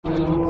إن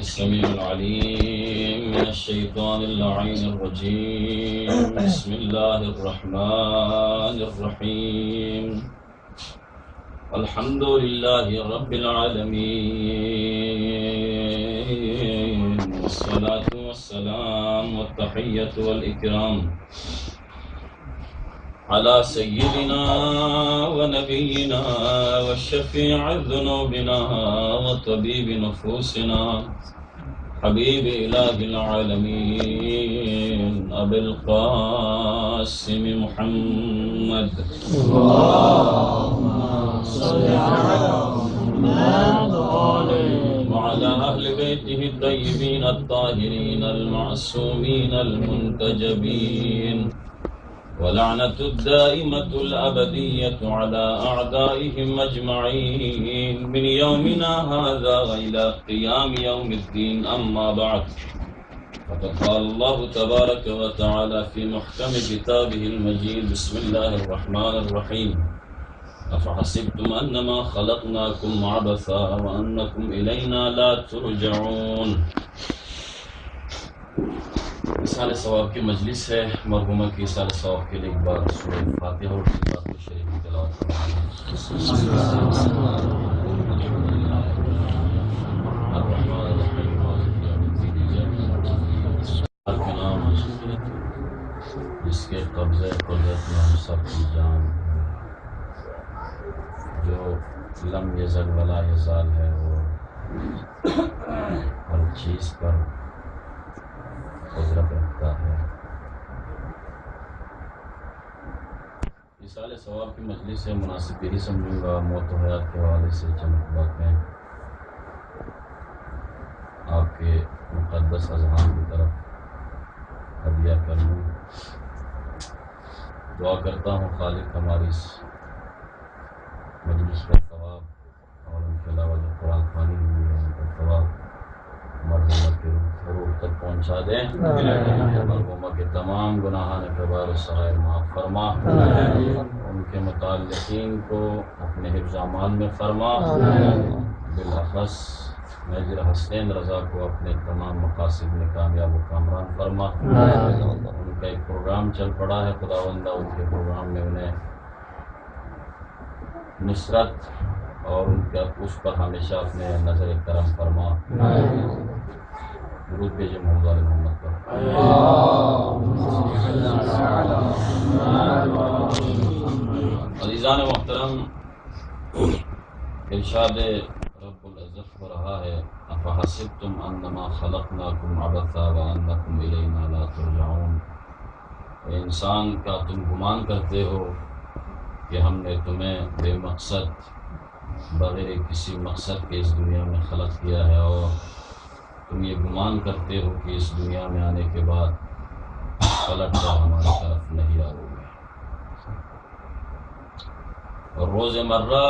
السميع العليم من الشيطان اللعين الرجيم. بسم الله الرحمن الرحيم. الحمد لله رب العالمين، والصلاة والسلام والتحية والإكرام على سيدنا ونبينا والشفيع ذنوبنا وطبيب نفوسنا حبيب إله العالمين أبي القاسم محمد اللهم صل على محمد وعلى أهل بيته الطيبين الطاهرين المعصومين المنتجبين، ولعنة الدائمة الأبدية على أعدائهم أجمعين من يومنا هذا إلى قيام يوم الدين. أما بعد، فقد قال الله تبارك وتعالى في محكم كتابه المجيد: بسم الله الرحمن الرحيم، أفحسبتم أنما خلقناكم عبثا وأنكم إلينا لا ترجعون. اصال ثواب کی مجلس ہے، مرحومہ کی اصال ثواب کے لیے ایک بار سورہ فاتحہ اور سورۃ الشریف کی تلاوت فرمائیں۔ الرحمن الرحیم مالک یوم الدین، کے نام جس کے قبضے قدرت میں ہم سب کی جان ہے، جو لم یزل ولا یزال ہے، وہ ہر چیز پر قدرت رکھتا ہے۔ اصال ثواب کی مجلس سے مناسب یہی سمجھوں گا، موت و حیات کے حوالے سے چند باتیں آپ کے مقدس اذہان کی طرف ہدیہ کر لوں۔ دعا کرتا ہوں خالق ہماری اس مجلس کا ثواب اور ان کے علاوہ جو قرآن خوانی ہوئی ہے ان کا ثواب مرحومہ کے روح تک پہنچا دیں، مرحومہ کے تمام گناہان کبائر و صغائر معاف فرما، ان کے متعلقین کو اپنے حفظ امان میں فرما، بالاخص میجر حسین رضا کو اپنے تمام مقاصد میں کامیاب و کامران فرما۔ ان کا ایک پروگرام چل پڑا ہے، خداوندہ ان کے پروگرام میں انہیں نصرت اور ان کا اس پر ہمیشہ اپنے نظر کرم فرما۔ درود بھیجے محمد محمد پر۔ عزیزان محترم، ارشاد رب العزت ہو رہا ہے: افحسبتم انما خلقناکم عبثا وانکم الینا لا ترجعون۔ اے انسان، کیا تم گمان کرتے ہو کہ ہم نے تمہیں بے مقصد بغیر کسی مقصد کے اس دنیا میں خلق کیا ہے، اور تم یہ گمان کرتے ہو کہ اس دنیا میں آنے کے بعد پلٹ کر ہماری طرف نہیں آؤ گے۔ اور روزمرہ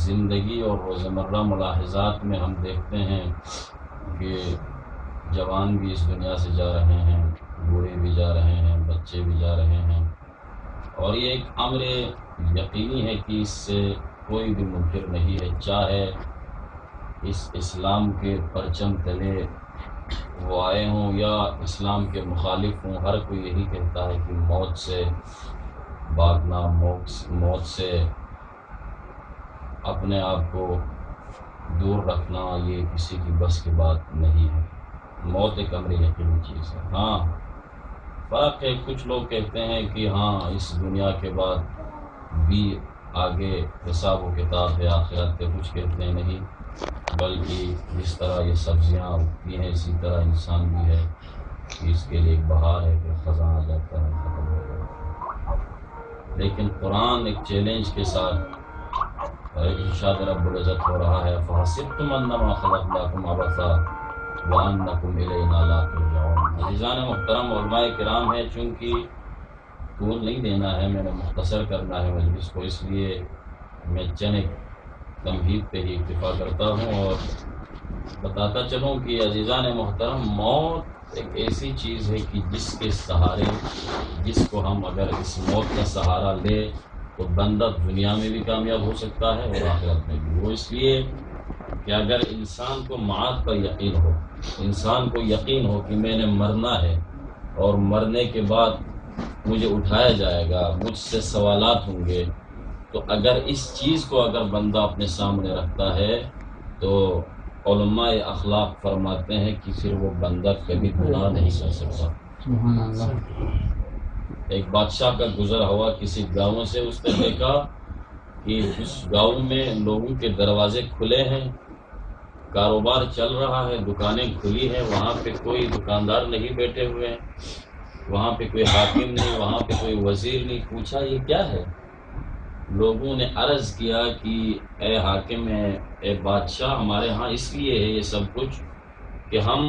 زندگی اور روزمرہ ملاحظات میں ہم دیکھتے ہیں کہ جوان بھی اس دنیا سے جا رہے ہیں، بوڑھے بھی جا رہے ہیں، بچے بھی جا رہے ہیں، اور یہ ایک امر یقینی ہے کہ اس سے کوئی بھی منکر نہیں ہے، چاہے اس اسلام کے پرچم تلے وہ آئے ہوں یا اسلام کے مخالف ہوں۔ ہر کوئی یہی کہتا ہے کہ موت سے بھاگنا، موت سے اپنے آپ کو دور رکھنا، یہ کسی کی بس کی بات نہیں ہے۔ موت ایک امر یقینی چیز ہے۔ ہاں فرق ہے، کچھ لوگ کہتے ہیں کہ ہاں اس دنیا کے بعد بھی آگے حساب و کتاب ہے، آخرت ہے۔ کچھ کہتے ہیں نہیں، بلکہ جس طرح یہ سبزیاں اگتی ہیں اسی طرح انسان بھی ہے کہ اس کے لیے ایک بہار ہے، پھر خزاں آ جاتا ہے، ختم ہو جاتا ہے۔ لیکن قرآن ایک چیلنج کے ساتھ ایک ارشاد رب العزت ہو رہا ہے: فحسبتم انما خلقناکم عبثا وانکم الینا لا ترجعون۔ عزیزان محترم، علماء کرام ہیں، چونکہ طول نہیں دینا ہے، میں نے مختصر کرنا ہے مجلس کو، اس لیے میں چند ایک تمہید پہ ہی اکتفا کرتا ہوں اور بتاتا چلوں کہ عزیزان محترم، موت ایک ایسی چیز ہے کہ جس کے سہارے، جس کو ہم اگر اس موت کا سہارا لے تو بندہ دنیا میں بھی کامیاب ہو سکتا ہے اور آخرت میں بھی۔ وہ اس لیے کہ اگر انسان کو معاد پر یقین ہو، انسان کو یقین ہو کہ میں نے مرنا ہے اور مرنے کے بعد مجھے اٹھایا جائے گا، مجھ سے سوالات ہوں گے، تو اگر اس چیز کو اگر بندہ اپنے سامنے رکھتا ہے تو علماء اخلاق فرماتے ہیں کہ پھر وہ بندہ کبھی گناہ نہیں کر سکتا۔ سبحان اللہ۔ ایک بادشاہ کا گزر ہوا کسی گاؤں سے، اس نے دیکھا کہ اس گاؤں میں لوگوں کے دروازے کھلے ہیں، کاروبار چل رہا ہے، دکانیں کھلی ہیں، وہاں پہ کوئی دکاندار نہیں بیٹھے ہوئے ہیں، وہاں پہ کوئی حاکم نہیں، وہاں پہ کوئی وزیر نہیں۔ پوچھا یہ کیا ہے؟ لوگوں نے عرض کیا کہ اے حاکم اے بادشاہ، ہمارے ہاں اس لیے ہے یہ سب کچھ کہ ہم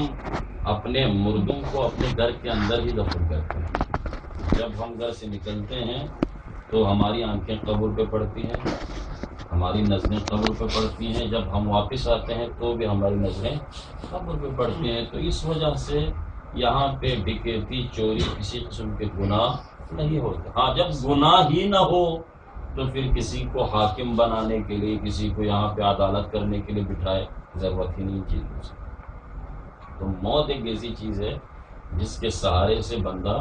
اپنے مردوں کو اپنے گھر کے اندر ہی دفن کرتے ہیں۔ جب ہم گھر سے نکلتے ہیں تو ہماری آنکھیں قبر پہ پڑتی ہیں، ہماری نظریں قبر پہ پڑتی ہیں، جب ہم واپس آتے ہیں تو بھی ہماری نظریں قبر پہ پڑتی ہیں۔ تو اس وجہ سے یہاں پہ ڈکیتی، چوری، کسی قسم کے گناہ نہیں ہوتے۔ ہاں جب گناہ ہی نہ ہو تو پھر کسی کو حاکم بنانے کے لیے، کسی کو یہاں پہ عدالت کرنے کے لیے بٹھائے، ضرورت ہی نہیں چیزوں سے۔ تو موت ایک ایسی چیز ہے جس کے سہارے سے بندہ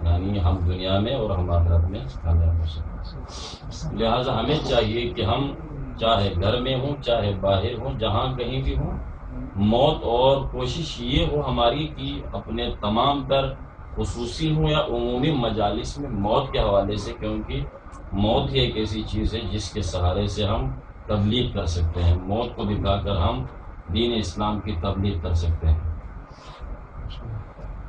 یعنی ہم دنیا میں اور ہم آخرت میں کامیاب ہو سکتے۔ لہٰذا ہمیں چاہیے کہ ہم چاہے گھر میں ہوں، چاہے باہر ہوں، جہاں کہیں بھی ہوں، موت، اور کوشش یہ ہو ہماری کہ اپنے تمام تر خصوصی ہوں یا عمومی مجالس میں موت کے حوالے سے، کیونکہ موت ہی ایک ایسی چیز ہے جس کے سہارے سے ہم تبلیغ کر سکتے ہیں، موت کو دکھا کر ہم دین اسلام کی تبلیغ کر سکتے ہیں۔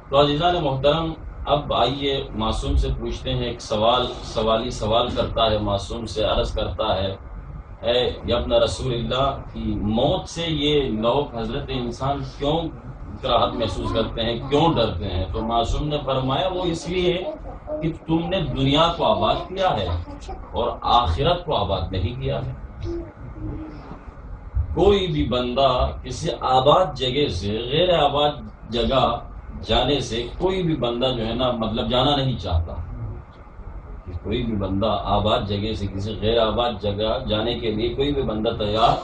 تو عزیزان محترم، اب آئیے معصوم سے پوچھتے ہیں، ایک سوالی سوال کرتا ہے، معصوم سے عرض کرتا ہے، اے ابن رسول اللہ کی موت سے یہ لوگ حضرت انسان کیوں کراہت محسوس کرتے ہیں، کیوں ڈرتے ہیں؟ تو معصوم نے فرمایا وہ اس لیے کہ تم نے دنیا کو آباد کیا ہے اور آخرت کو آباد نہیں کیا ہے۔ کوئی بھی بندہ کسی آباد جگہ سے غیر آباد جگہ جانے سے کوئی بھی بندہ جو ہے نا مطلب جانا نہیں چاہتا۔ کوئی بھی بندہ آباد جگہ سے کسی غیر آباد جگہ جانے کے لیے کوئی بھی بندہ تیار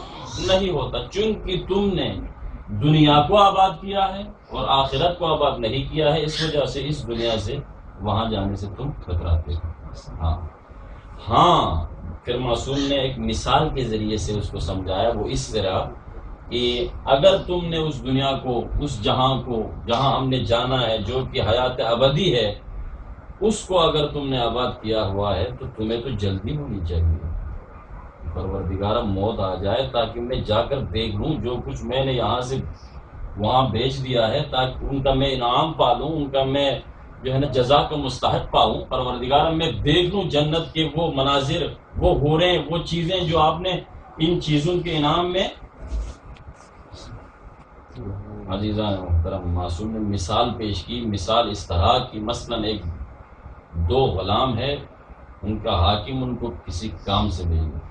نہیں ہوتا، چونکہ تم نے دنیا کو آباد کیا ہے اور آخرت کو آباد نہیں کیا ہے، اس وجہ سے اس دنیا سے وہاں جانے سے تم کتراتے ہو۔ ہاں پھر معصوم نے ایک مثال کے ذریعے سے اس کو سمجھایا، وہ اس طرح کہ اگر تم نے اس دنیا کو، اس جہاں کو جہاں ہم نے جانا ہے جو کہ حیات ابدی ہے، اس کو اگر تم نے آباد کیا ہوا ہے تو تمہیں تو جلدی ہونی چاہیے، پروردگارا موت آ جائے تاکہ میں جا کر دیکھ لوں جو کچھ میں نے یہاں سے وہاں بھیج دیا ہے، تاکہ ان کا میں انعام پالوں، ان کا میں جو ہے نا جزا کا مستحق پاؤں۔ پروردگارا میں دیکھ لوں جنت کے وہ مناظر، وہ حوریں، وہ چیزیں جو آپ نے ان چیزوں کے انعام میں۔ عزیزان محترم، معصوم نے مثال پیش کی، مثال اس طرح کی مثلاً ایک دو غلام ہے، ان کا حاکم ان کو کسی کام سے بھیج دیتا،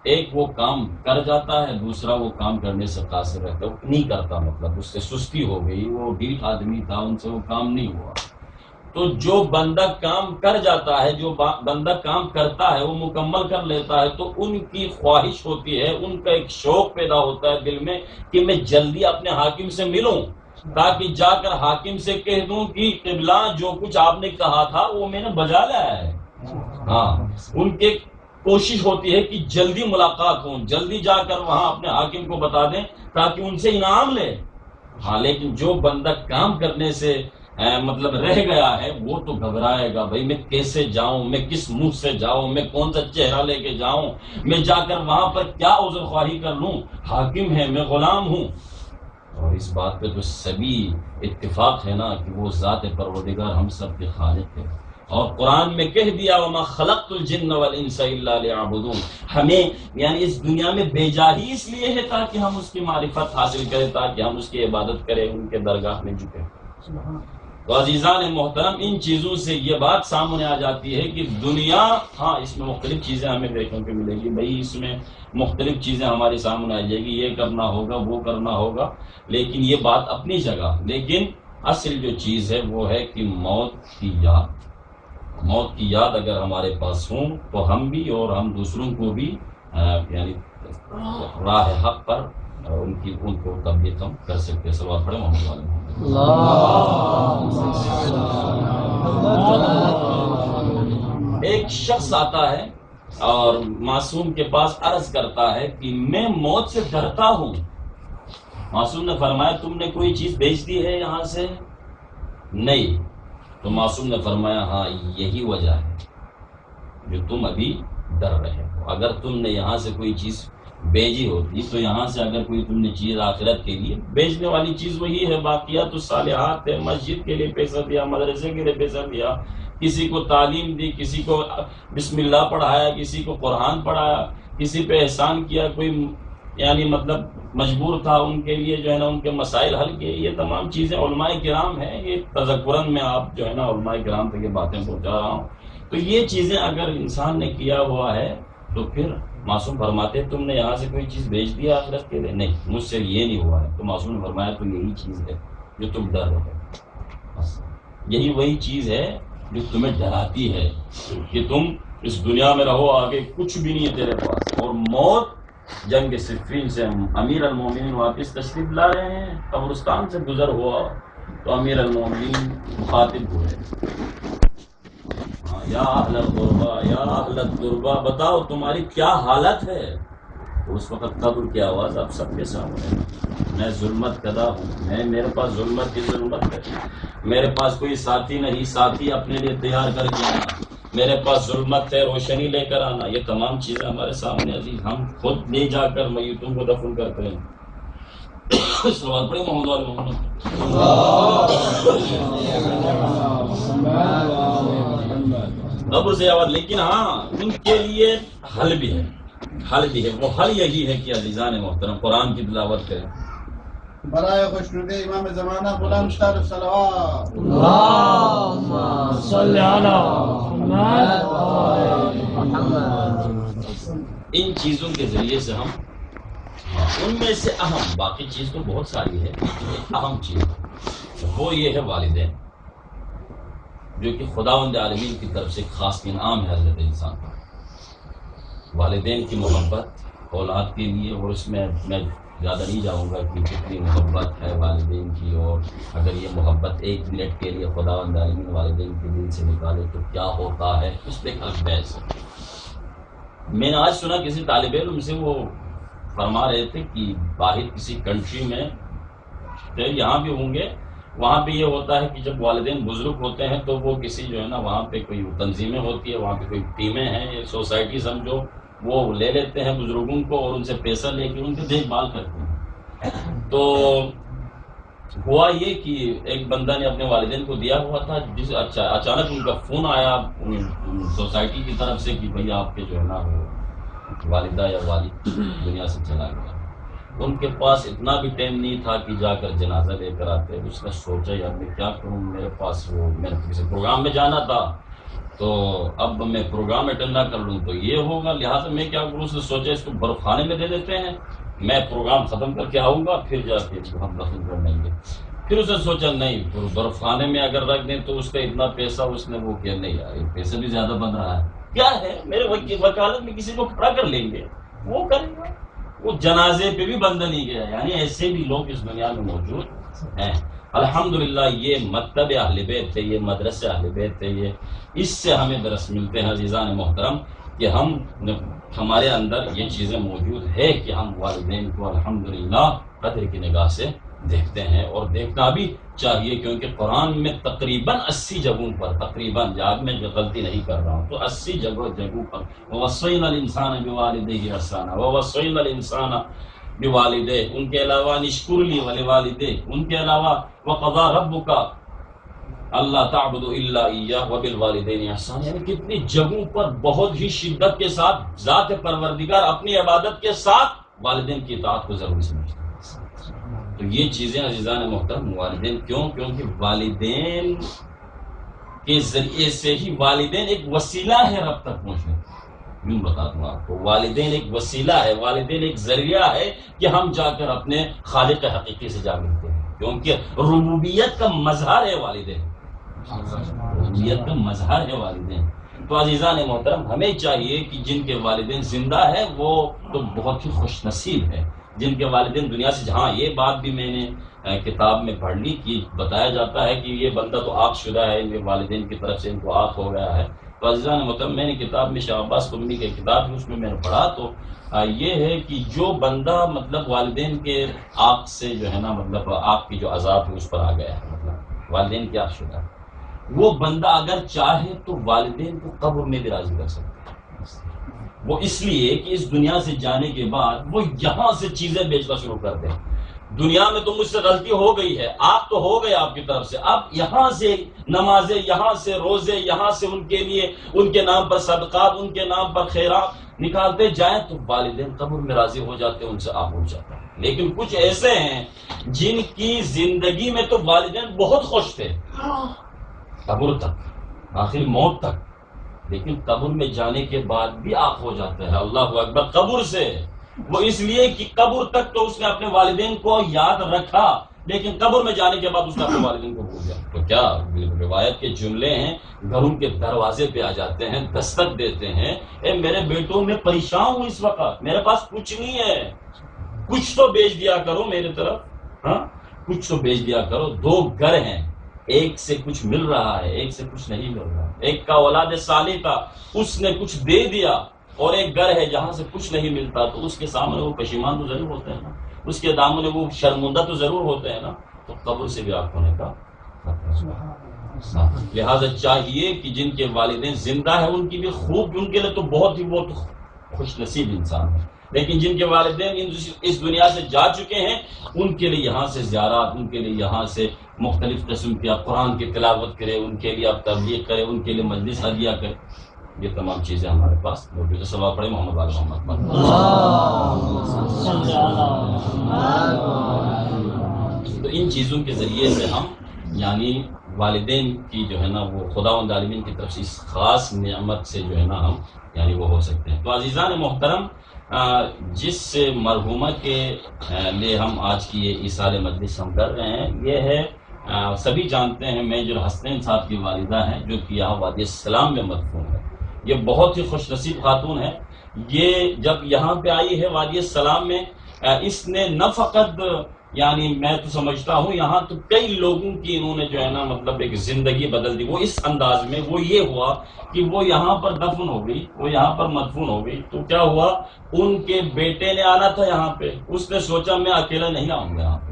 ایک وہ کام کر جاتا ہے، دوسرا وہ کام کرنے سے قاصر رہتا ہے، وہ نہیں کرتا، مطلب اس سے سستی ہو گئی، وہ ڈھیٹ آدمی تھا، ان سے وہ کام نہیں ہوا۔ تو جو بندہ کام کر جاتا ہے، جو بندہ کام کرتا ہے وہ مکمل کر لیتا ہے، تو ان کی خواہش ہوتی ہے، ان کا ایک شوق پیدا ہوتا ہے دل میں کہ میں جلدی اپنے حاکم سے ملوں تاکہ جا کر حاکم سے کہہ دوں کہ قبلہ جو کچھ آپ نے کہا تھا وہ میں نے بجا لایا ہے۔ ہاں ان کے کوشش ہوتی ہے کہ جلدی ملاقات ہوں، جلدی جا کر وہاں اپنے حاکم کو بتا دیں تاکہ ان سے انعام لے۔ ہاں لیکن جو بندہ کام کرنے سے مطلب رہ گیا ہے وہ تو گھبرائے گا، بھائی میں کیسے جاؤں، میں کس منہ سے جاؤں، میں کون سا چہرہ لے کے جاؤں، میں جا کر وہاں پر کیا عذر خواہی کر لوں، حاکم ہے، میں غلام ہوں۔ اور اس بات پہ تو سبھی اتفاق ہے نا کہ وہ ذات پروردگار ہم سب کے خالق ہے، اور قرآن میں کہہ دیا وما خلقت الجن والانس الا لیعبدون، ہمیں یعنی اس دنیا میں بھیجا ہی اس لیے ہے تاکہ ہم اس کی معرفت حاصل کریں، تاکہ ہم اس کی عبادت کریں، ان کے درگاہ میں جھکیں۔ تو عزیزان محترم، ان چیزوں سے یہ بات سامنے آ جاتی ہے کہ دنیا، ہاں اس میں مختلف چیزیں ہمیں دیکھنے کو ملے گی، بھائی اس میں مختلف چیزیں ہمارے سامنے آ جائے گی، یہ کرنا ہوگا، وہ کرنا ہوگا، لیکن یہ بات اپنی جگہ، لیکن اصل جو چیز ہے وہ ہے کہ موت کی یاد اگر ہمارے پاس ہوں تو ہم بھی اور ہم دوسروں کو بھی یعنی راہ حق پر ان کو تبلیغ ہم کر سکتے ہیں۔ صلوات پڑھیں محمد والے محمد۔ ایک شخص آتا ہے اور معصوم کے پاس عرض کرتا ہے کہ میں موت سے ڈرتا ہوں. معصوم نے فرمایا تم نے کوئی چیز بیچ دی ہے یہاں سے؟ نہیں. تو معصوم نے فرمایا ہاں یہی وجہ ہے جو تم ابھی ڈر رہے ہو. اگر تم نے یہاں سے کوئی چیز بیچی ہوتی تو یہاں سے اگر کوئی تم نے چیز آخرت کے لیے بیچنے والی چیز وہی ہے، باقیات الصالحات ہے، مسجد کے لیے پیسہ دیا، مدرسے کے لیے پیسہ دیا، کسی کو تعلیم دی، کسی کو بسم اللہ پڑھایا، کسی کو قرآن پڑھایا، کسی پہ احسان کیا، کوئی یعنی مطلب مجبور تھا ان کے لیے جو ہے نا ان کے مسائل حل کیے. یہ تمام چیزیں علماء کرام ہیں. یہ تذکراً میں آپ جو ہے نا علماء کرام تک یہ باتیں پہنچا رہا ہوں. تو یہ چیزیں اگر انسان نے کیا ہوا ہے تو پھر معصوم فرماتے تم نے یہاں سے کوئی چیز بیچ دیا آخرت کے لیے؟ نہیں مجھ سے یہ نہیں ہوا ہے. تو معصوم نے فرمایا تو یہی چیز ہے جو تم ڈر رہے ہو، یہی وہی چیز ہے جو تمہیں ڈراتی ہے کہ تم اس دنیا میں رہو، آگے کچھ بھی نہیں ہے تیرے پاس. اور موت جنگ صفین سے امیر المومنین واپس تشریف لا رہے ہیں، قبرستان سے گزر ہوا تو امیر المومنین مخاطب ہوئے، یا اہل الغربا یا اہل الغربا بتاؤ تمہاری کیا حالت ہے. تو اس وقت قبر کی آواز آپ سب کے سامنے، میں ظلمت کدا ہوں، میرے پاس ظلمت کی ضرورت ہے، میرے پاس کوئی ساتھی نہیں، ساتھی اپنے لیے تیار کر کے آنا، میرے پاس ظلمت ہے، روشنی لے کر آنا. یہ تمام چیزیں ہمارے سامنے عزیز، ہم خود لے جا کر میتوں کو دفن کرتے ہیں. سوال پڑے محمد والے محمد قبر سے آواز. لیکن ہاں ان کے لیے حل بھی ہے، حل بھی ہے. وہ حل یہی ہے کہ عزیزان محترم قرآن کی تلاوت کریں. برائے خوشنودی امام زمانہ بلند تر صلوات اللهم صل على محمد. ان چیزوں کے ذریعے سے ہم ان میں سے اہم، باقی چیز تو بہت ساری ہے، اہم چیز وہ یہ ہے والدین، جو کہ خداوند عالمین کی طرف سے خاص انعام ہے حضرت انسان کا. والدین کی محبت اولاد کے لیے، اور اس میں زیادہ نہیں جاؤں گا کہ کتنی محبت ہے والدین کی، اور اگر یہ محبت ایک منٹ کے لیے خداوند عالمین والدین کے دل سے نکالے تو کیا ہوتا ہے، اس پہ ایک بحث ہے. میں نے آج سنا کسی طالب علم سے، وہ فرما رہے تھے کہ باہر کسی کنٹری میں، یہاں بھی ہوں گے، وہاں پہ یہ ہوتا ہے کہ جب والدین بزرگ ہوتے ہیں تو وہ کسی جو ہے نا وہاں پہ کوئی تنظیمیں ہوتی ہے، وہاں پہ کوئی ٹیمیں ہیں، سوسائٹی سمجھو، وہ لے لیتے ہیں بزرگوں کو اور ان سے پیسہ لے کے ان کی دیکھ بھال کرتے ہیں. تو ہوا یہ کہ ایک بندہ نے اپنے والدین کو دیا ہوا تھا، جس اچانک ان کا فون آیا سوسائٹی کی طرف سے کہ بھئی آپ کے جو ہے نا وہ والدہ یا والد دنیا سے چلا گیا. ان کے پاس اتنا بھی ٹائم نہیں تھا کہ جا کر جنازہ لے کر آتے. اس نے سوچا یار میں کیا کروں، میرے پاس وہ میں کسی پروگرام میں جانا تھا، تو اب میں پروگرام اٹینڈ نہ کر لوں تو یہ ہوگا، لہٰذا میں کیا کروں. اس نے سوچا اس کو برف خانے میں دے دیتے ہیں، میں پروگرام ختم کر کے آؤں گا پھر جا کے ہم دفن کر لیں گے. پھر اس نے سوچا نہیں، برف خانے میں اگر رکھ دیں تو اس کا اتنا پیسہ، اس نے وہ کیا نہیں یار یہ پیسہ بھی زیادہ بن رہا ہے، کیا ہے میرے وکالت میں کسی کو کھڑا کر لیں گے، وہ کریں گے. وہ جنازے پہ بھی بندہ نہیں گیا. یعنی ایسے بھی لوگ اس دنیا میں موجود ہیں. الحمدللہ یہ مکتب اہل بیت ہے، یہ مدرسہ اہل بیت ہے، یہ اس سے ہمیں درس ملتے ہیں عزیزان محترم کہ ہمارے اندر یہ چیزیں موجود ہے کہ ہم والدین کو الحمدللہ قدر کی نگاہ سے دیکھتے ہیں، اور دیکھنا بھی چاہیے، کیونکہ قرآن میں تقریباً 80 جگہوں پر، تقریباً یاد میں جو غلطی نہیں کر رہا ہوں تو 80 جگہوں پر وَوَصَّيْنَا الْإِنسَانَ بِوَالِدَيْهِ إِحْسَانًا وَوَصَّيْنَا الْإِنسَانَ بِوَالِدَيْهِ، ان کے علاوہ نشکر لی وَلِوَالِدَيْهِ، ان کے علاوہ وَقَضَىٰ رَبُّكَ اللہ تعبد الا اياه وبالوالدین احسانا. یعنی کتنی جگہوں پر بہت ہی شدت کے ساتھ ذات پروردگار اپنی عبادت کے ساتھ والدین کی اطاعت کو ضروری سمجھتے ہیں. تو یہ چیزیں عزیزان محترم والدین کیوں؟ کیونکہ والدین کے ذریعے سے ہی والدین ایک وسیلہ ہے رب تک پہنچنے. یوں بتا دوں آپ کو، والدین ایک وسیلہ ہے، والدین ایک ذریعہ ہے کہ ہم جا کر اپنے خالق حقیقی سے جا ملتے ہیں. کیونکہ ربوبیت کا مظہر ہے والدین، ربوبیت کا مظہر ہے والدین. تو عزیزان محترم ہمیں چاہیے کہ جن کے والدین زندہ ہیں وہ تو بہت ہی خوش نصیب ہے. جن کے والدین دنیا سے، جہاں یہ بات بھی میں نے کتاب میں پڑھ لی کہ بتایا جاتا ہے کہ یہ بندہ تو آگ شدہ ہے، ان کے والدین کی طرف سے ان کو آگ ہو گیا ہے. تو عزیزان محترم میں نے کتاب میں شاہ عباس قمی کی کتاب ہے اس میں نے پڑھا تو یہ ہے کہ جو بندہ مطلب والدین کے آگ سے جو ہے نا مطلب آگ کی جو عذاب ہے اس پر آ گیا ہے، مطلب والدین کی آگ شدہ، وہ بندہ اگر چاہے تو والدین کو قبر میں بھی راضی کر سکتا ہے۔ وہ اس لیے کہ اس دنیا سے جانے کے بعد وہ یہاں سے چیزیں بیچنا شروع کر دیں، دنیا میں تو مجھ سے غلطی ہو گئی ہے، آپ تو ہو گئے آپ کی طرف سے، اب یہاں سے نمازیں، یہاں سے روزے، یہاں سے ان کے لیے ان کے نام پر صدقات، ان کے نام پر خیرات نکالتے جائیں تو والدین قبر میں راضی ہو جاتے ہیں، ان سے آپ ہو جاتا ہے۔ لیکن کچھ ایسے ہیں جن کی زندگی میں تو والدین بہت خوش تھے قبر تک، آخر موت تک، لیکن قبر میں جانے کے بعد بھی آنکھ ہو جاتا ہے اللہ اکبر قبر سے، وہ اس لیے کہ قبر تک تو اس نے اپنے والدین کو یاد رکھا، لیکن قبر میں جانے کے بعد اس نے اپنے والدین کو بھول گیا۔ تو کیا روایت کے جملے ہیں، گھروں کے دروازے پہ آ جاتے ہیں، دستک دیتے ہیں، اے میرے بیٹوں میں پریشان ہوں اس وقت، میرے پاس کچھ نہیں ہے، کچھ تو بیچ دیا کرو میرے طرف، ہاں کچھ تو بیچ دیا کرو۔ دو گھر ہیں، ایک سے کچھ مل رہا ہے، ایک سے کچھ نہیں مل رہا، ایک کا اولاد صالح تھا اس نے کچھ دے دیا، اور ایک گھر ہے جہاں سے کچھ نہیں ملتا، تو اس کے سامنے وہ پشیمان تو ضرور ہوتے ہیں نا، اس کے دامن وہ شرمندہ تو ضرور ہوتے ہیں نا، تو قبر سے بھی آنکھ ہونے کا لہذا چاہیے کہ جن کے والدین زندہ ہیں ان کی بھی خوب، ان کے لیے تو بہت ہی وہ خوش نصیب انسان ہے، لیکن جن کے والدین اس دنیا سے جا چکے ہیں ان کے لیے یہاں سے زیارات، ان کے لیے یہاں سے مختلف قسم کی آپ قرآن کی تلاوت کریں، ان کے لیے آپ تبلیغ کریں، ان کے لیے مجلس ہدیہ کریں، یہ تمام چیزیں ہمارے پاس موجود ہے۔ صلوات پڑھیں محمد آل محمد۔ تو ان چیزوں کے ذریعے سے ہم یعنی والدین کی جو ہے نا وہ خداوند عالمین کی طرف سے اس خاص نعمت سے جو ہے نا ہم یعنی وہ ہو سکتے ہیں۔ تو عزیزان محترم، جس مرحومہ کے لیے ہم آج کی یہ ایصال مجلس ہم کر رہے ہیں، یہ ہے سبھی جانتے ہیں میجر حسنین صاحب کی والدہ ہیں جو کہ یہاں وادی السلام میں مدفون ہے۔ یہ بہت ہی خوش نصیب خاتون ہے، یہ جب یہاں پہ آئی ہے وادی السلام میں، اس نے نہ فقط یعنی میں تو سمجھتا ہوں یہاں تو کئی لوگوں کی انہوں نے جو ہے نا مطلب ایک زندگی بدل دی۔ وہ اس انداز میں وہ یہ ہوا کہ وہ یہاں پر دفن ہو گئی، وہ یہاں پر مدفون ہو گئی، تو کیا ہوا، ان کے بیٹے نے آنا تھا یہاں پہ، اس نے سوچا میں اکیلا نہیں آؤں گا یہاں پہ،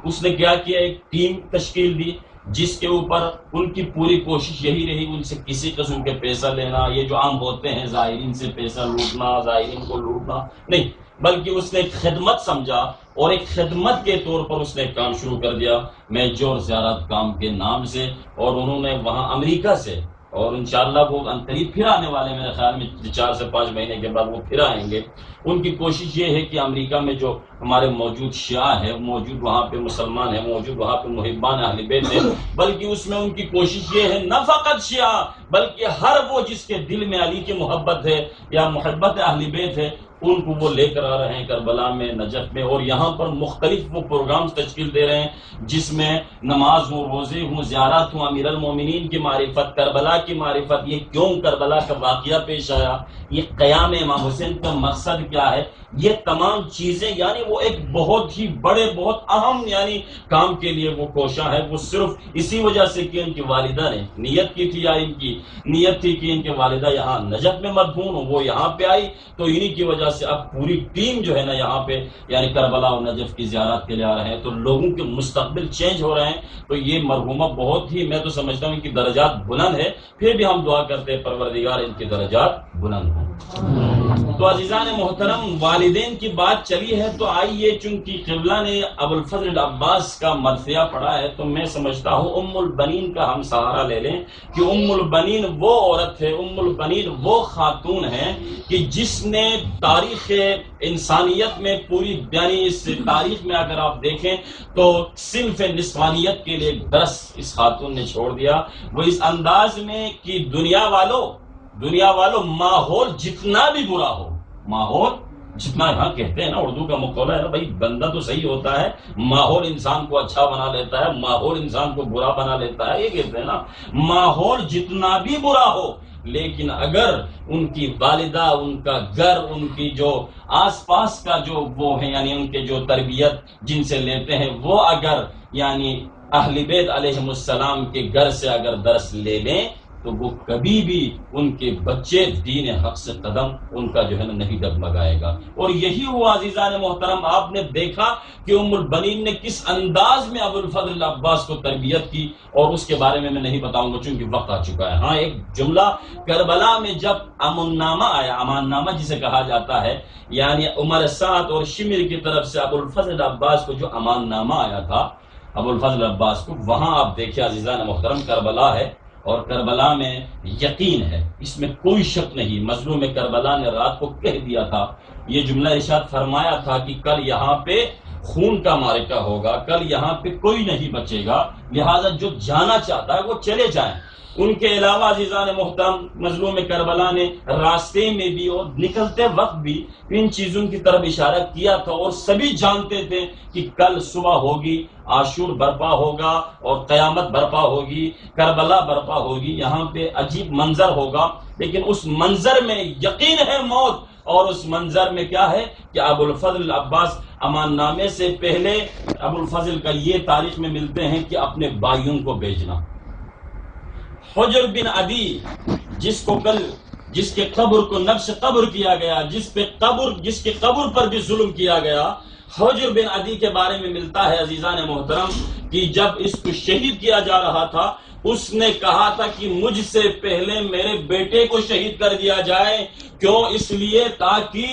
اس نے کیا کیا، ایک ٹیم تشکیل دی جس کے اوپر ان کی پوری کوشش یہی رہی ان سے کسی قسم کے پیسہ لینا، یہ جو عام ہوتے ہیں زائرین سے پیسہ لوٹنا، زائرین کو لوٹنا نہیں، بلکہ اس نے ایک خدمت سمجھا اور ایک خدمت کے طور پر اس نے کام شروع کر دیا میجور زیارت کام کے نام سے، اور انہوں نے وہاں امریکہ سے، اور انشاءاللہ وہ قریب پھر آنے والے، میرے خیال میں 4 سے 5 مہینے کے بعد وہ پھر آئیں گے۔ ان کی کوشش یہ ہے کہ امریکہ میں جو ہمارے موجود شیعہ ہیں، موجود وہاں پہ مسلمان ہیں، موجود وہاں پہ محبان اہل بیت ہیں، بلکہ اس میں ان کی کوشش یہ ہے نہ فقط شیعہ بلکہ ہر وہ جس کے دل میں علی کی محبت ہے یا محبت اہل بیت ہے، ان کو وہ لے کر آ رہے ہیں کربلا میں، نجف میں، اور یہاں پر مختلف وہ پروگرامز تشکیل دے رہے ہیں جس میں نماز ہوں، روزے ہوں، زیارات ہوں، امیر المومنین کی معرفت، کربلا کی معرفت، یہ کیوں کربلا کا واقعہ پیش آیا، یہ قیام امام حسین کا مقصد کیا ہے، یہ تمام چیزیں یعنی وہ ایک بہت ہی بڑے بہت اہم یعنی کام کے لیے وہ کوشاں ہے۔ وہ صرف اسی وجہ سے کہ ان کی والدہ نے نیت کی تھی، یا ان کی نیت تھی کہ ان کے والدہ یہاں نجف میں مدفون ہو، وہ یہاں پہ آئی، تو انہی کی وجہ سے اب پوری ٹیم جو ہے نا یہاں پہ یعنی کربلا اور نجف کی زیارت کے لیے آ رہے ہیں، تو لوگوں کے مستقبل چینج ہو رہے ہیں۔ تو یہ مرحومہ بہت ہی میں تو سمجھتا ہوں کہ درجات بلند ہے، پھر بھی ہم دعا کرتے ہیں پروردگار ان کے درجات بلند ہوں۔ تو عزیزان محترم، والدین کی بات چلی ہے تو آئیے، چونکہ قبلہ نے ابو الفضل العباس کا مرثیہ پڑھا ہے تو میں سمجھتا ہوں ام البنین کا ہم سہارا لے لیں کہ ام البنین وہ عورت ہے، ام البنین وہ خاتون ہے کہ جس نے تاریخ انسانیت میں پوری یعنی اس تاریخ میں اگر آپ دیکھیں تو صنف نسوانیت کے لیے ایک درس اس خاتون نے چھوڑ دیا، وہ اس انداز میں کہ دنیا والوں ماحول جتنا بھی برا ہو، ماحول جتنا، ہاں کہتے ہیں نا اردو کا مقولہ ہے نا بھائی، بندہ تو صحیح ہوتا ہے، ماحول انسان کو اچھا بنا لیتا ہے، ماحول انسان کو برا بنا لیتا ہے، یہ کہتے ہیں نا ماحول جتنا بھی برا ہو، لیکن اگر ان کی والدہ، ان کا گھر، ان کی جو آس پاس کا جو وہ ہے یعنی ان کے جو تربیت جن سے لیتے ہیں، وہ اگر یعنی اہل بیت علیہم السلام کے گھر سے اگر درس لے لیں تو وہ کبھی بھی ان کے بچے دین حق سے قدم ان کا جو ہے نا نہیں ڈگمگائے گا۔ اور یہی ہوا عزیزان محترم، آپ نے دیکھا کہ ام البنین نے کس انداز میں ابو الفضل عباس کو تربیت کی، اور اس کے بارے میں نہیں بتاؤں گا چونکہ وقت آ چکا ہے۔ ہاں ایک جملہ، کربلا میں جب امان نامہ آیا، امان نامہ جسے کہا جاتا ہے، یعنی عمر سعد اور شمر کی طرف سے ابو الفضل عباس کو جو امان نامہ آیا تھا ابو الفضل عباس کو، وہاں آپ دیکھیں عزیزان محترم کربلا ہے، اور کربلا میں یقین ہے، اس میں کوئی شک نہیں۔ مظلوم کربلا نے رات کو کہہ دیا تھا، یہ جملہ ارشاد فرمایا تھا کہ کل یہاں پہ خون کا معرکہ ہوگا، کل یہاں پہ کوئی نہیں بچے گا، لہذا جو جانا چاہتا ہے وہ چلے جائیں۔ ان کے علاوہ عزیزان محترم مظلوم کربلا نے راستے میں بھی اور نکلتے وقت بھی ان چیزوں کی طرف اشارہ کیا تھا، اور سبھی جانتے تھے کہ کل صبح ہوگی، عاشور برپا ہوگا اور قیامت برپا ہوگی، کربلا برپا ہوگی، یہاں پہ عجیب منظر ہوگا، لیکن اس منظر میں یقین ہے موت، اور اس منظر میں کیا ہے کہ ابو الفضل عباس امان نامے سے پہلے ابو الفضل کا یہ تاریخ میں ملتے ہیں کہ اپنے بھائیوں کو بیچنا۔ حجر بن عدی جس کے قبر کو نقش قبر کیا گیا، جس کے قبر پر بھی ظلم کیا گیا، حجر بن عدی کے بارے میں ملتا ہے عزیزان محترم کہ جب اس کو شہید کیا جا رہا تھا، اس نے کہا تھا کہ مجھ سے پہلے میرے بیٹے کو شہید کر دیا جائے۔ کیوں؟ اس لیے تاکہ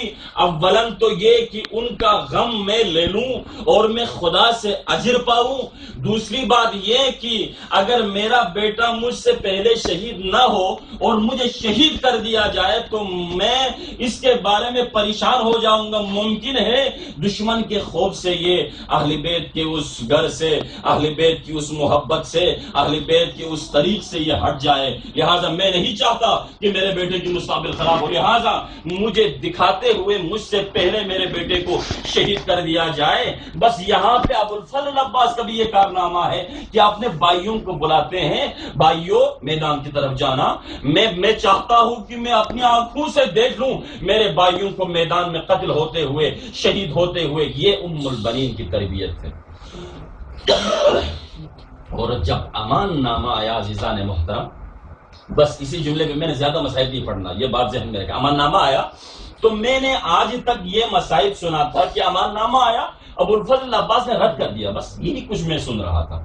اولن تو یہ کہ ان کا غم میں لے لوں اور میں خدا سے اجر پاؤں، دوسری بات یہ کہ اگر میرا بیٹا مجھ سے پہلے شہید نہ ہو اور مجھے شہید کر دیا جائے تو میں اس کے بارے میں پریشان ہو جاؤں گا، ممکن ہے دشمن کے خوف سے یہ اہل بیت کے اس گھر سے، اہل بیت کی اس محبت سے، اہل بیت کے اس طریق سے یہ ہٹ جائے، لہٰذا میں نہیں چاہتا کہ میرے بیٹے کی مستقبل خراب ہو، لہٰذا مجھے دکھاتے ہوئے مجھ سے پہلے میرے بیٹے کو شہید کر دیا جائے۔ بس یہاں پہ ابو الفضل عباس کا بھی یہ کارنامہ ہے کہ اپنے بھائیوں کو بلاتے ہیں، بھائیوں میدان کی طرف جانا، میں چاہتا ہوں کہ میں اپنی آنکھوں سے دیکھ لوں میرے بھائیوں کو میدان میں قتل ہوتے ہوئے، شہید ہوتے ہوئے۔ یہ ام البنین کی تربیت ہے۔ اور جب امان نامہ آیا عزیزان محترم، بس اسی جملے میں نے زیادہ مسائل نہیں پڑھنا، یہ بات ذہن میں رکھا، امان نامہ آیا تو میں نے آج تک یہ مسائل سنا تھا کہ امان نامہ آیا، ابو الفضل عباس نے رد کر دیا، بس یہی کچھ میں سن رہا تھا۔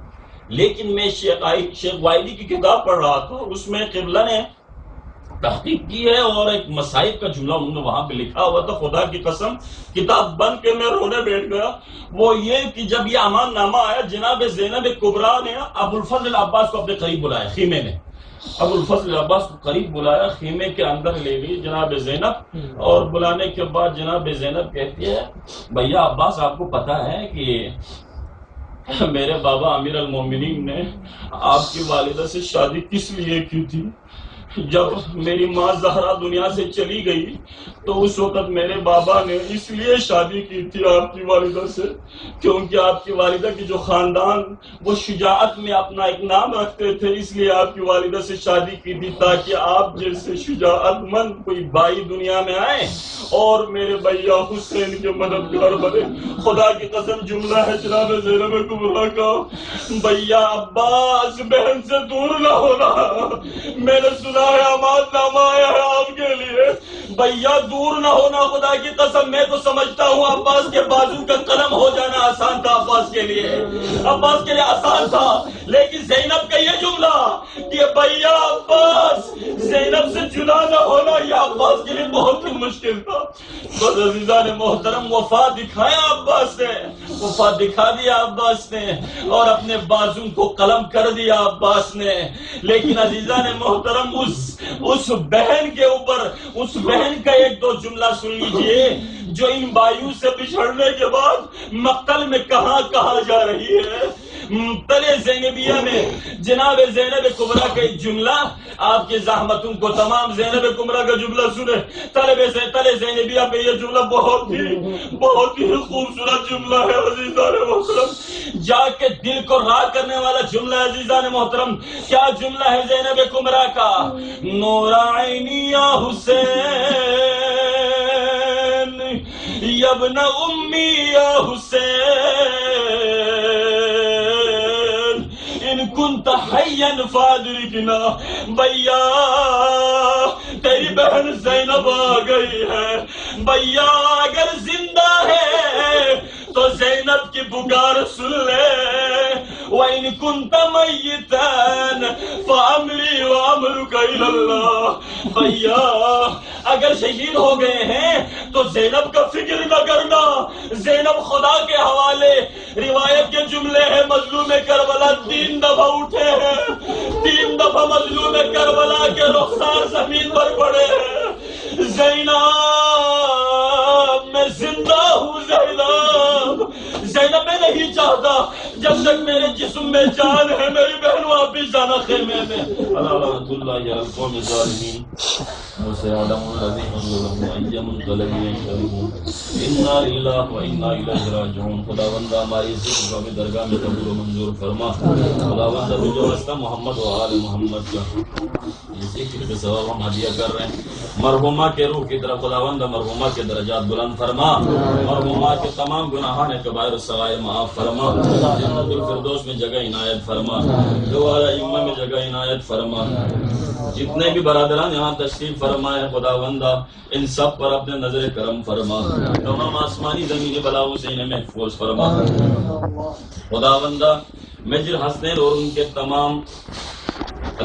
لیکن میں شیخ وائلی کی کتاب پڑھ رہا تھا، اس میں قبلہ نے تحقیق کی ہے اور ایک مسائل کا جملہ انہوں نے وہاں پہ لکھا ہوا تھا، خدا کی قسم کتاب بند کے میں رونے بیٹھ گیا۔ وہ یہ کہ جب یہ امان نامہ آیا، جناب زینب کبریٰ نے ابو الفضل عباس کو اپنے قریب بلایا، خیمے میں ابو الفضل عباس کو قریب بلایا، خیمے کے اندر لے گئی جناب زینب، اور بلانے کے بعد جناب زینب کہتی ہے بھیا عباس آپ کو پتا ہے کہ میرے بابا امیر المومنین نے آپ کی والدہ سے شادی کس لیے کی تھی؟ جب میری ماں زہرا دنیا سے چلی گئی تو اس وقت میرے بابا نے اس لیے شادی کی تھی آپ کی والدہ سے کیونکہ آپ کی والدہ کی جو خاندان وہ شجاعت میں اپنا ایک نام رکھتے تھے، اس لیے آپ کی والدہ سے شادی کی تھی تاکہ آپ جیسے شجاعت مند کوئی بھائی دنیا میں آئے اور میرے بھیا حسین کے مددگار بنے۔ خدا کی قسم جملہ ہے جناب زینب کبریٰ کا، بھیا عباس بہن سے دور نہ ہونا، میں نے سنا ہے امان نامہ آیا ہے آپ کے لیے، بھیا دور نہ ہونا۔ خدا کی قسم میں تو سمجھتا ہوں عباس کے بازو کا قلم ہو جانا آسان تھا، عباس کے لیے آسان تھا، لیکن زینب کا یہ جملہ کہ بھیا عباس زینب سے جدا نہ ہونا، یہ عباس کے لیے بہت ہی مشکل تھا۔ بس عزیزان محترم وفا دکھایا عباس نے، وفا دکھا دیا عباس نے اور اپنے بازو کو قلم کر دیا عباس نے۔ لیکن عزیزان محترم اس بہن کے اوپر، اس بہن کا ایک دو جملہ سن لیجئے جو ان بھائیوں سے بچھڑنے کے بعد مقتل میں کہاں کہا جا رہی ہے۔ تلے زینبیہ میں جناب زینب کبریٰ کا ایک جملہ، آپ کی زحمتوں کو تمام زینب کبریٰ کا جملہ سنے، تلے زینبیہ میں یہ جملہ بہت ہی خوبصورت جملہ ہے عزیزان محترم، جا کے دل کو راہ کرنے والا جملہ ہے عزیزان محترم۔ کیا جملہ ہے زینب کبریٰ کا؟ نور عینی یا حسین یا ابن امی یا حسین ان كنت حیا فادرکنا، بھیا تیری بہن زینب آ گئی ہے، بھیا اگر زندہ ہے تو زینب کی پکار سن لے، وَإِن كُنْتَ مَيِّتًا فَأَمْرِي وَأَمْرُكَ إِلَى اللَّهِ، بھیا اگر شہید ہو گئے ہیں تو زینب کا فکر نہ کرنا، زینب خدا کے حوالے۔ روایت کے جملے ہیں مظلوم کربلا 3 دفعہ اٹھے ہیں، 3 دفعہ مظلوم کربلا کے رخسار زمین پر پڑے ہیں، زینب میں زندہ ہوں، زینب میں نہیں چاہتا جب تک میرے جسم میں جان ہے میری بہن واپس جانا خیمے میں۔ رحمۃ اللہ علی القوم الظالمین وسيعلم الذين ظلموا أي منقلب ينقلبون إنا لله وإنا إليه راجعون۔ خداوندہ ہماری ذکر کو اپنی درگاہ میں قبول و منظور فرما۔ خداوندہ تجھے واسطہ محمد و آل محمد کا ذکر کے ثواب ہم ہدیہ کر رہے ہیں، مرحومہ کے روح کی طرف خداوندہ مرحومہ کے درجات بلند فرما، مرحومہ کے تمام گناہان کبائر و صغائر معاف فرما، جنت الفردوس میں جگہ عنایت فرما، دوبارہ ائمہ میں جگہ عنایت فرما، جتنے بھی برادران یہاں تشریف فرمائے خداوندہ ان سب پر اپنے نظر کرم فرما، تمام آسمانی زمینی بلاؤں سے انہیں محفوظ فرما۔ خداوندہ میجر حسنین اور ان کے تمام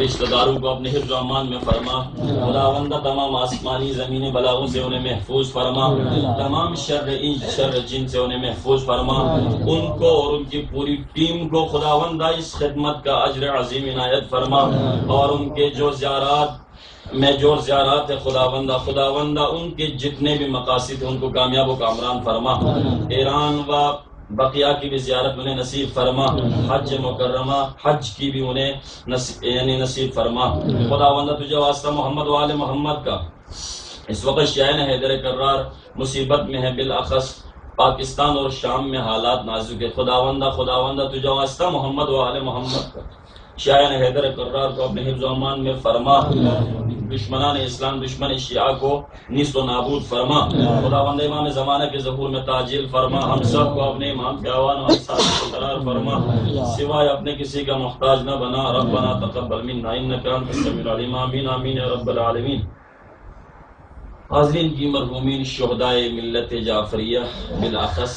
رشتہ داروں کو اپنے حفظ و امان میں فرما، خداوندہ تمام آسمانی زمینی بلاؤں سے انہیں محفوظ فرما، تمام شر انس شر جن سے انہیں محفوظ فرما، ان کو اور ان کی پوری ٹیم کو خداوندہ اس خدمت کا اجر عظیم عنایت فرما، اور ان کے جو زیارات ہے خداوندہ ان کے جتنے بھی مقاصد ہیں ان کو کامیاب و کامران فرما، ایران و بقیہ کی بھی زیارت انہیں نصیب فرما، حج مکرمہ حج کی بھی انہیں نصیب فرما۔ خداوندہ تجھے واسطہ محمد و آل محمد کا اس وقت شاہین حیدر کرار مصیبت میں ہے، بالاخص پاکستان اور شام میں حالات نازک ہے، خداوندہ تجھے واسطہ محمد و آل محمد کا شاہین حیدر کرار کو اپنے حفظ و امان میں فرما، دشمنان اسلام دشمن شیعہ کو نیست و نابود فرما، خداوند امام زمانہ کے ظہور میں تعجیل فرما، ہم سب کو اپنے امام کے آوان و انصار کو قرار فرما، سوائے اپنے کسی کا محتاج نہ بنا، ربنا تقبل منا انک انت السمیع العلیم، آمین آمین یا رب العالمین۔ حاضرین کی مرحومین شہدائے ملت جعفریہ بالاخص